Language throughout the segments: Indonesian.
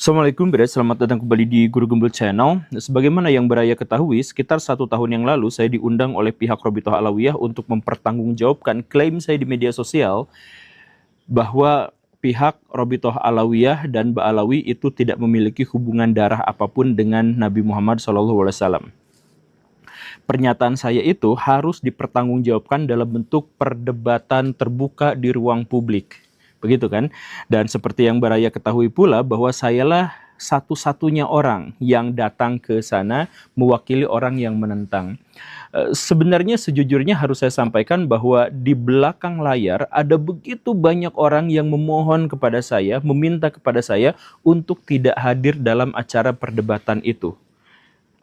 Assalamualaikum Bre, selamat datang kembali di Guru Gembel Channel. Sebagaimana yang Beraya ketahui, sekitar 1 tahun yang lalu saya diundang oleh pihak Robitoh Alawiyah untuk mempertanggungjawabkan klaim saya di media sosial bahwa pihak Robitoh Alawiyah dan Ba'alawi itu tidak memiliki hubungan darah apapun dengan Nabi Muhammad SAW. Pernyataan saya itu harus dipertanggungjawabkan dalam bentuk perdebatan terbuka di ruang publik. Begitu kan? Dan seperti yang Baraya ketahui pula bahwa sayalah satu-satunya orang yang datang ke sana mewakili orang yang menentang. Sebenarnya sejujurnya harus saya sampaikan bahwa di belakang layar ada begitu banyak orang yang memohon kepada saya, meminta kepada saya untuk tidak hadir dalam acara perdebatan itu.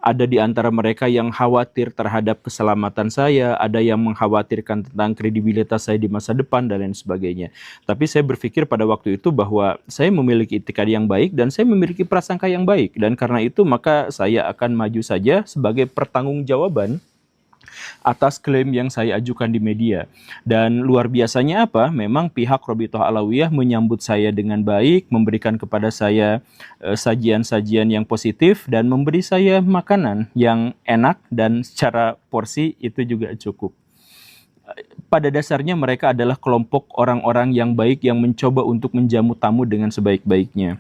Ada di antara mereka yang khawatir terhadap keselamatan saya, ada yang mengkhawatirkan tentang kredibilitas saya di masa depan, dan lain sebagainya. Tapi saya berpikir pada waktu itu bahwa saya memiliki itikad yang baik dan saya memiliki prasangka yang baik. Dan karena itu maka saya akan maju saja sebagai pertanggungjawaban atas klaim yang saya ajukan di media. Dan luar biasanya apa? Memang pihak Robitoh Alawiyah menyambut saya dengan baik, memberikan kepada saya sajian-sajian yang positif, dan memberi saya makanan yang enak, dan secara porsi itu juga cukup. Pada dasarnya mereka adalah kelompok orang-orang yang baik yang mencoba untuk menjamu tamu dengan sebaik-baiknya.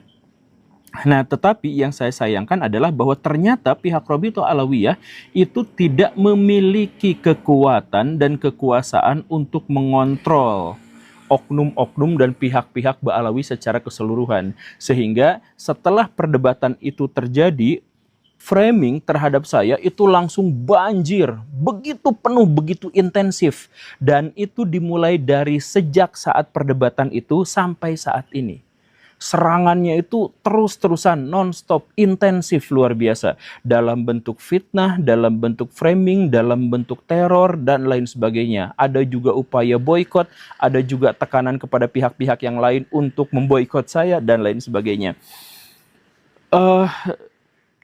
Nah, tetapi yang saya sayangkan adalah bahwa ternyata pihak Robitoh Alawiyah itu tidak memiliki kekuatan dan kekuasaan untuk mengontrol oknum-oknum dan pihak-pihak Ba'alawi secara keseluruhan. Sehingga setelah perdebatan itu terjadi, framing terhadap saya itu langsung banjir, begitu penuh, begitu intensif. Dan itu dimulai dari sejak saat perdebatan itu sampai saat ini. Serangannya itu terus-terusan, non-stop, intensif, luar biasa. Dalam bentuk fitnah, dalam bentuk framing, dalam bentuk teror, dan lain sebagainya. Ada juga upaya boykot, ada juga tekanan kepada pihak-pihak yang lain untuk memboikot saya, dan lain sebagainya.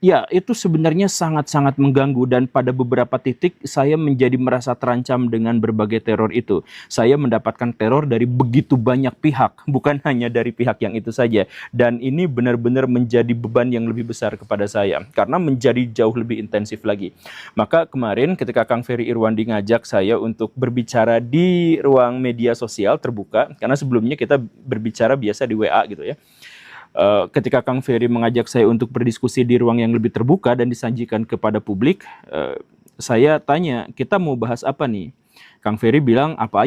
Ya, itu sebenarnya sangat-sangat mengganggu, dan pada beberapa titik saya menjadi merasa terancam dengan berbagai teror itu. Saya mendapatkan teror dari begitu banyak pihak, bukan hanya dari pihak yang itu saja. Dan ini benar-benar menjadi beban yang lebih besar kepada saya, karena menjadi jauh lebih intensif lagi. Maka kemarin ketika Kang Ferry Irwandi ngajak saya untuk berbicara di ruang media sosial terbuka, karena sebelumnya kita berbicara biasa di WA gitu ya. Ketika Kang Ferry mengajak saya untuk berdiskusi di ruang yang lebih terbuka dan disajikan kepada publik, saya tanya, kita mau bahas apa nih? Kang Ferry bilang, apa aja